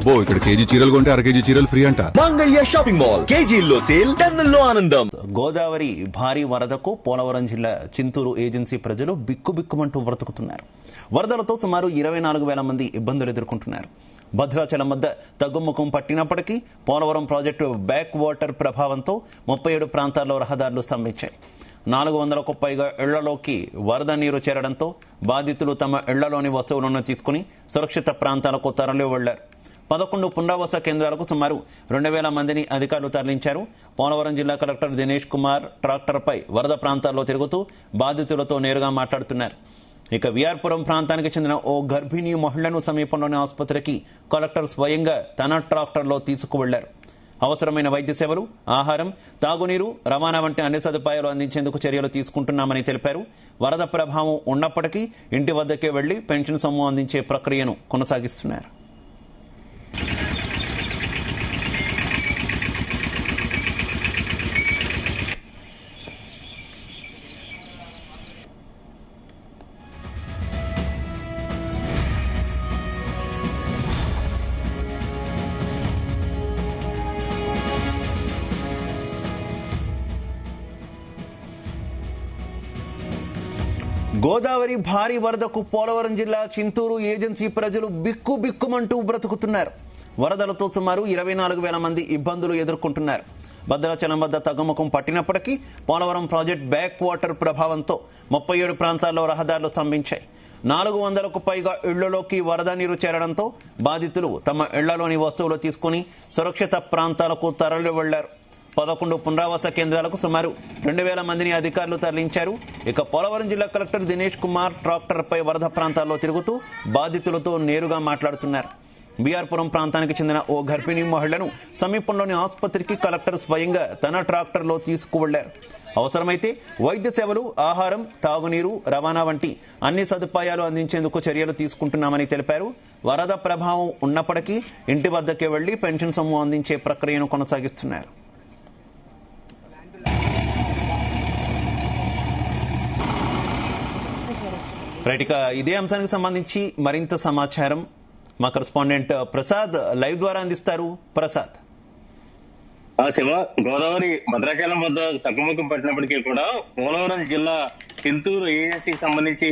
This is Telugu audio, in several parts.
అబ్బో ఇక్కడ కేజీ చీరలు కొంటే అర కేజీ చీరలు ఫ్రీ అంట. మంగళ్య షాపింగ్ మాల్, కేజీల్లో సేల్, టన్నుల్లో ఆనందం. గోదావరి భారీ వరదకు పోలవరం జిల్లా చింతూరు ఏజెన్సీ ప్రజలు బిక్కుబిక్కుమంటూ బ్రతుకుతున్నారు. వరదలతో సుమారు 24,000 మంది ఇబ్బందులు ఎదుర్కొంటున్నారు. భద్రాచలం వద్ద తగ్గుముఖం పట్టినప్పటికీ పోలవరం ప్రాజెక్టు బ్యాక్ వాటర్ ప్రభావంతో 37 ప్రాంతాల్లో రహదారులు స్తంభించాయి. 400కు పైగా ఇళ్లలోకి వరద నీరు చేరడంతో బాధితులు తమ ఇళ్లలోని వస్తువులను తీసుకుని సురక్షిత ప్రాంతాలకు తరలి వెళ్లారు. 11 పునరావాస కేంద్రాలకు సుమారు 2,000 మందిని అధికారులు తరలించారు. పోలవరం జిల్లా కలెక్టర్ దినేష్ కుమార్ ట్రాక్టర్పై వరద ప్రాంతాల్లో తిరుగుతూ బాధితులతో నేరుగా మాట్లాడుతున్నారు. ఇక విఆర్పురం ప్రాంతానికి చెందిన ఓ గర్భిణీ మహిళను సమీపంలోని ఆసుపత్రికి కలెక్టర్ స్వయంగా తన ట్రాక్టర్లో తీసుకువెళ్లారు. అవసరమైన వైద్య సేవలు, ఆహారం, తాగునీరు, రవాణా వంటి అన్ని సదుపాయాలు అందించేందుకు చర్యలు తీసుకుంటున్నామని తెలిపారు. వరద ప్రభావం ఉన్నప్పటికీ ఇంటి వద్దకే వెళ్లి పెన్షన్ సొమ్ము అందించే ప్రక్రియను కొనసాగిస్తున్నారు. గోదావరి భారీ వరదకు పోలవరం జిల్లా చింతూరు ఏజెన్సీ ప్రజలు బిక్కుబిక్కుమంటూ బ్రతుకుతున్నారు. వరదలతో సుమారు 24,000 మంది ఇబ్బందులు ఎదుర్కొంటున్నారు. భద్రాచలం వద్ద తగ్గుముఖం పట్టినప్పటికీ పోలవరం ప్రాజెక్ట్ బ్యాక్ వాటర్ ప్రభావంతో 37 ప్రాంతాల్లో రహదారులు స్తంభించాయి. 400కు పైగా ఇళ్లలోకి వరద నీరు చేరడంతో బాధితులు తమ ఇళ్లలోని వస్తువులు తీసుకుని సురక్షిత ప్రాంతాలకు తరలి వెళ్లారు. 11 పునరావాస కేంద్రాలకు సుమారు 2,000 మందిని అధికారులు తరలించారు. ఇక పోలవరం జిల్లా కలెక్టర్ దినేష్ కుమార్ ట్రాక్టర్పై వరద ప్రాంతాల్లో తిరుగుతూ బాధితులతో నేరుగా మాట్లాడుతున్నారు. బీఆర్పురం ప్రాంతానికి చెందిన ఓ గర్భిణీ మహిళను సమీపంలోని ఆసుపత్రికి కలెక్టర్ స్వయంగా తన ట్రాక్టర్లో తీసుకువెళ్లారు. అవసరమైతే వైద్య సేవలు, ఆహారం, తాగునీరు, రవాణా వంటి అన్ని సదుపాయాలు అందించేందుకు చర్యలు తీసుకుంటున్నామని తెలిపారు. వరద ప్రభావం ఉన్నప్పటికీ ఇంటి వద్దకే వెళ్లి పెన్షన్ సొమ్ము అందించే ప్రక్రియను కొనసాగిస్తున్నారు. రైట్, ఇక ఇదే అంశానికి సంబంధించి మరింత సమాచారం మా కరెస్పాండెంట్ ప్రసాద్ లైవ్ ద్వారా అందిస్తారు. ప్రసాద్. శివ, గోదావరి భద్రాచలం వద్ద తగ్గుముఖం పట్టినప్పటికీ కూడా పోలవరం జిల్లా చింతూరు ఏజెన్సీకి సంబంధించి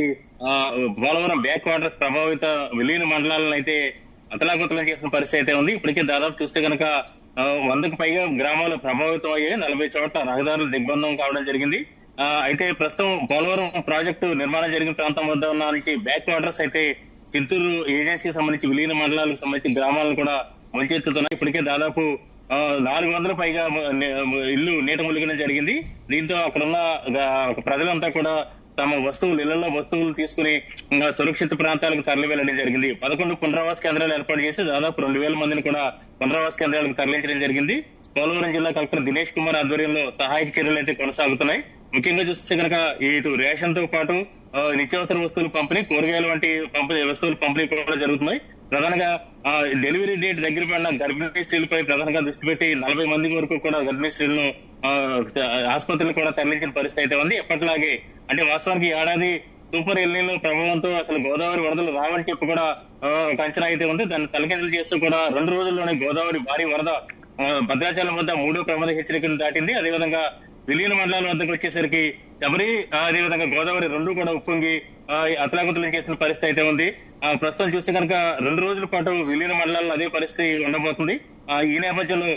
పోలవరం బ్యాక్ వాటర్స్ ప్రభావిత విలీన మండలాలను అయితే అతలాకుతలం చేసిన పరిస్థితి అయితే ఉంది. ఇప్పటికే దాదాపు చూస్తే కనుక 100కు పైగా గ్రామాలు ప్రభావితం అయ్యాయి. 40 చోట్ల రహదారులు దిగ్బంధం కావడం జరిగింది. అయితే ప్రస్తుతం పోలవరం ప్రాజెక్టు నిర్మాణం జరిగిన ప్రాంతం వద్ద ఉన్న బ్యాక్ వాటర్స్ అయితే చింతూరు ఏజెన్సీకి సంబంధించి విలీన మండలాలకు సంబంధించి గ్రామాలను కూడా ముంచెత్తుతున్నాయి. ఇప్పటికే దాదాపు 400 పైగా ఇల్లు నీట మునిగడం జరిగింది. దీంతో అక్కడున్న ప్రజలంతా కూడా తమ ఇళ్లలో వస్తువులు తీసుకుని సురక్షిత ప్రాంతాలకు తరలి వెళ్లడం జరిగింది. 11 పునరావాస కేంద్రాలు ఏర్పాటు చేసి దాదాపు 2,000 మందిని కూడా పునరావాస కేంద్రాలకు తరలించడం జరిగింది. పోలవరం జిల్లా కలెక్టర్ దినేష్ కుమార్ ఆధ్వర్యంలో సహాయక చర్యలు అయితే కొనసాగుతున్నాయి. ముఖ్యంగా చూస్తే కనుక ఇటు రేషన్ తో పాటు నిత్యావసర వస్తువుల పంపిణీ, కూరగాయలు వంటి వస్తువుల పంపిణీ కూడా జరుగుతున్నాయి. ప్రధానంగా డెలివరీ డేట్ దగ్గర పడిన గర్భిణీ స్త్రీలపై ప్రధానంగా దృష్టి పెట్టి 40 మంది వరకు కూడా గర్భిణీ స్త్రీలను ఆసుపత్రులు కూడా తరలించిన పరిస్థితి అయితే ఉంది. ఎప్పటిలాగే అంటే వాస్తవానికి ఏడాది సూపర్ ఎల్నినో ప్రభావంతో అసలు గోదావరి వరదలు రావని చెప్పి కూడా ఒక అంచనా అయితే ఉంది. దాన్ని తలకిందులు చేస్తూ కూడా 2 రోజుల్లోనే గోదావరి భారీ వరద భద్రాచలం వద్ద 3వ ప్రమాద హెచ్చరికలు దాటింది. అదేవిధంగా విలీన మండలాల వద్దకు వచ్చేసరికి శబరి, అదేవిధంగా గోదావరి 2 కూడా ఉప్పొంగి అతలాకుతలం చేసిన పరిస్థితి అయితే ఉంది. ప్రస్తుతం చూస్తే కనుక 2 రోజుల పాటు విలీన మండలాల్లో అదే పరిస్థితి ఉండబోతుంది. ఈ నేపథ్యంలో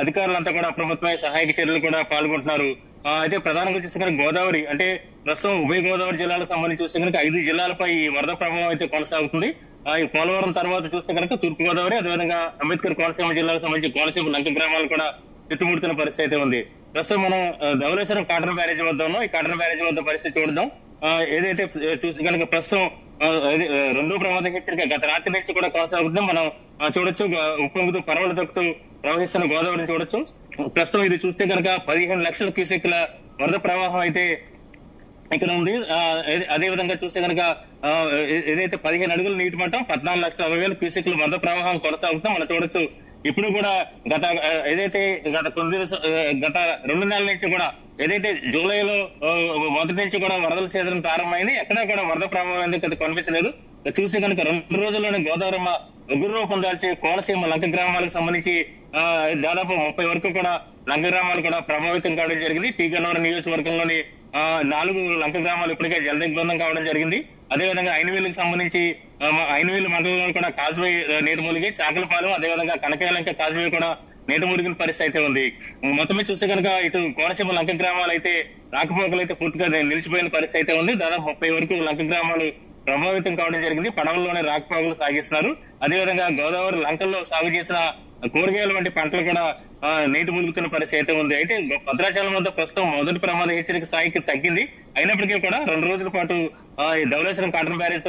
అధికారులంతా కూడా అప్రమత్తమై సహాయక చర్యలు కూడా పాల్గొంటున్నారు. అయితే ప్రధానంగా చూస్తే కనుక గోదావరి అంటే ప్రస్తుతం ఉభయ గోదావరి జిల్లాలకు సంబంధించి చూస్తే కనుక 5 జిల్లాలపై ఈ వరద ప్రభావం అయితే కొనసాగుతుంది. ఈ పోలవరం తర్వాత చూస్తే కనుక తూర్పు గోదావరి, అదేవిధంగా అంబేద్కర్ కోనసీమ జిల్లాకు సంబంధించి కోనసీమ లంక గ్రామాలు కూడా చుట్టుముడుతున్న పరిస్థితి అయితే ఉంది. ప్రస్తుతం మనం ధవళేశ్వరం కాటన్ బ్యారేజ్ వద్ద ఉన్నాం. ఈ కాటన్ బ్యారేజ్ వద్ద పరిస్థితి చూద్దాం. ఏదైతే చూసి కనుక ప్రస్తుతం 2వ ప్రమాద హెచ్చరిక గత రాత్రి నుంచి కూడా కొనసాగుతుంది. మనం చూడొచ్చు, ఉప్పొంగుతూ పరవలు దొక్కుతూ ప్రవహిస్తున్న గోదావరిని చూడొచ్చు. ప్రస్తుతం ఇది చూస్తే కనుక 15 లక్షల క్యూసెక్ల వరద ప్రవాహం అయితే ఇక్కడ ఉంది. అదే విధంగా చూస్తే కనుక ఏదైతే 15 అడుగుల నీటి మట్టం 14,60,000 క్యూసెక్ల వరద ప్రవాహం కొనసాగుతాం మనం చూడొచ్చు. ఇప్పుడు కూడా గత 2 నెలల నుంచి కూడా ఏదైతే జూలైలో మొదటి నుంచి కూడా వరదల సీజన్ ప్రారంభమైంది, ఎక్కడా కూడా వరద ప్రభావం అనేది కనిపించలేదు. చూసి కనుక 2 రోజుల్లోనే గోదావరమ్మ ఉగ్ర రూపం దాల్చి కోనసీమ లంక గ్రామాలకు సంబంధించి దాదాపు 30 వరకు కూడా లంక గ్రామాలు కూడా ప్రభావితం కావడం జరిగింది. టీ గన్నవరం నియోజకవర్గంలోని 4 లంక గ్రామాలు ఇప్పటికే జల దిగ్బంధం కావడం జరిగింది. అదేవిధంగా ఐనవేలుకు సంబంధించి ఐనవేలు మండలంలో కూడా కాజ్వే నీట మునిగి, చాకలపాలెం అదేవిధంగా కనకయలంక కాజ్వే కూడా నీట మునిగిన పరిస్థితి అయితే ఉంది. మొత్తమే చూస్తే కనుక ఇటు కోనసీమ లంక గ్రామాలు అయితే రాకపోకలు అయితే పూర్తిగా నిలిచిపోయిన పరిస్థితి అయితే ఉంది. దాదాపు 30 వరకు లంక గ్రామాలు ప్రభావితం కావడం జరిగింది. పడవల్లోనే రాకపోకలు సాగిస్తున్నారు. అదేవిధంగా గోదావరి లంకల్లో సాగు చేసిన కూరగాయల వంటి పంటలు కూడా నీటి మునుగుతున్న పరిస్థితి అయితే ఉంది. అయితే భద్రాచలం వద్ద ప్రస్తుతం మొదటి ప్రమాద హెచ్చరిక స్థాయికి తగ్గింది. అయినప్పటికీ కూడా 2 రోజుల పాటు ధవళేశ్వరం కాటన్ బ్యారేజ్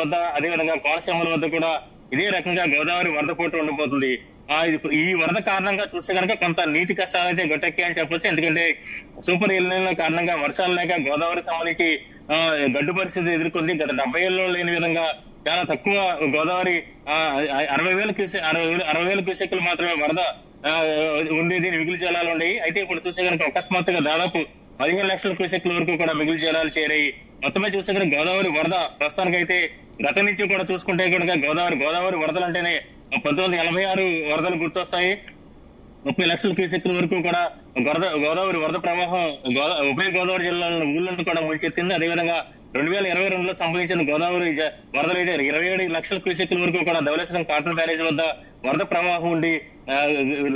వద్ద అదేవిధంగా కోనసీమల వద్ద కూడా ఇదే రకంగా గోదావరి వరద పోటు ఉండిపోతుంది. ఈ వరద కారణంగా చూస్తే కనుక కొంత నీటి కష్టాలు అయితే గట్టెక్కాయని చెప్పొచ్చు. ఎందుకంటే సూపర్ ఎల్నినో కారణంగా వర్షాలు లేక గోదావరికి సంబంధించి గడ్డు పరిస్థితి ఎదుర్కొంది. గత 70 ఏళ్ళలో లేని విధంగా చాలా తక్కువ గోదావరి 60,000 క్యూసెక్లు మాత్రమే వరద ఉండేది, మిగులు జలాలు ఉండేవి. అయితే ఇప్పుడు చూసే కనుక అకస్మాత్తుగా దాదాపు 15 లక్షల క్యూసెక్ల వరకు కూడా మిగులు జలాలు చేరాయి. మొత్తమే చూస్తే కనుక గోదావరి వరద ప్రస్తుతానికైతే గత నుంచి కూడా చూసుకుంటే కనుక గోదావరి వరదలు అంటేనే 1986 వరదలు గుర్తొస్తాయి. 30 లక్షల క్యూసెక్ల వరకు కూడా గోదావరి వరద ప్రవాహం ఉభయ గోదావరి జిల్లాల ఊళ్ళను కూడా ముంచెత్తింది. అదేవిధంగా 2022లో సంబంధించిన గోదావరి వరదలు అయితే 27 లక్షల క్యూసెక్ల వరకు కూడా ధవళేశ్వరం కాటన్ బ్యారేజ్ వద్ద వరద ప్రవాహం ఉండి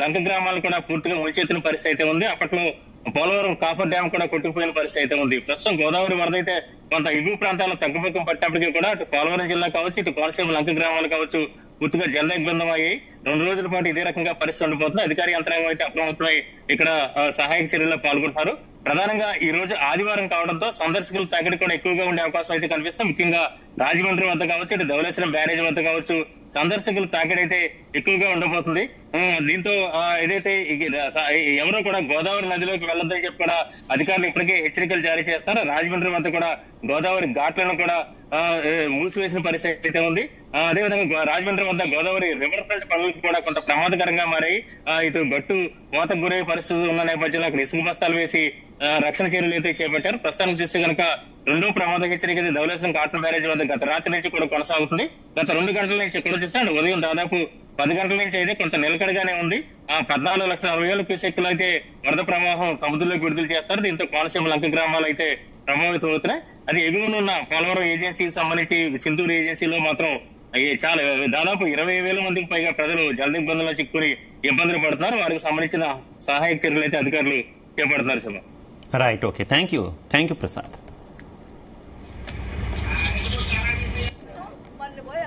లంక గ్రామాలు కూడా పూర్తిగా ముంచెత్తిన పరిస్థితి అయితే ఉంది. అప్పట్లో పోలవరం కాఫర్ డ్యామ్ కూడా కొట్టుకుపోయిన పరిస్థితి అయితే ఉంది. ప్రస్తుతం గోదావరి వరద అయితే కొంత ఎగువ ప్రాంతాల్లో తగ్గుముఖం పట్టినప్పటికీ కూడా అటు పోలవరం జిల్లా కావచ్చు, ఇటు కోనసీమ లంక గ్రామాలు కావచ్చు పూర్తిగా జల దిగ్బంధం అయ్యాయి. 2 రోజుల పాటు ఇదే రకంగా పరిస్థితి ఉండిపోతుంది. అధికార యంత్రాంగం అయితే అప్రమత్తమై ఇక్కడ సహాయక చర్యల్లో పాల్గొంటున్నారు. ప్రధానంగా ఈ రోజు ఆదివారం కావడంతో సందర్శకుల తాకిడి కూడా ఎక్కువగా ఉండే అవకాశం అయితే కనిపిస్తుంది. ముఖ్యంగా రాజమండ్రి వద్ద కావచ్చు, ఇటు ధవళేశ్వరం బ్యారేజ్ వద్ద కావచ్చు సందర్శకుల తాకిడి అయితే ఎక్కువగా ఉండబోతుంది. దీంతో ఏదైతే ఎవరో కూడా గోదావరి నదిలోకి వెళ్లొద్దని చెప్పి కూడా అధికారులు ఇప్పటికే హెచ్చరికలు జారీ చేస్తారు. రాజమండ్రి వద్ద కూడా గోదావరి ఘాట్లను కూడా మూసివేసిన పరిస్థితి అయితే ఉంది. అదేవిధంగా రాజమండ్రి వద్ద గోదావరి రివర్ ఫ్రంట్ పనులకు కూడా కొంత ప్రమాదకరంగా మారాయి. ఇటు గట్టు కోతకు గురయ్యే పరిస్థితులు ఉన్న నేపథ్యంలో అక్కడ ఇసుక బస్తాలు వేసి రక్షణ చర్యలు అయితే చేపట్టారు. ప్రస్తుతానికి చూస్తే కనుక 2వ ప్రమాద హెచ్చరిక ధవళేశ్వరం కాటన్ బ్యారేజ్ వద్ద గత రాత్రి నుంచి కూడా కొనసాగుతుంది. గత 2 గంటల నుంచి కూడా చూస్తే ఉదయం దాదాపు 10 గంటల నుంచి అయితే కొంత నిలకడగానే ఉంది. 14,60,000 క్యూసెక్లు అయితే వరద ప్రవాహం సముద్రంలోకి విడుదల చేస్తారు. దీంతో కోనసీమ లంక గ్రామాలు అయితే ప్రభావితం అవుతున్నాయి. అది ఎగువనున్న పోలవరం ఏజెన్సీకి సంబంధించి చింతూరు ఏజెన్సీలో మాత్రం చాలా దాదాపు 20,000 మందికి పైగా ప్రజలు జల దిగ్బంధంలో చిక్కుని ఇబ్బందులు పడుతున్నారు. వారికి సంబంధించిన సహాయక చర్యలు అయితే అధికారులు చేపడుతున్నారు. శుభ right, okay, thank you Prasad. మళ్ళీ పోయా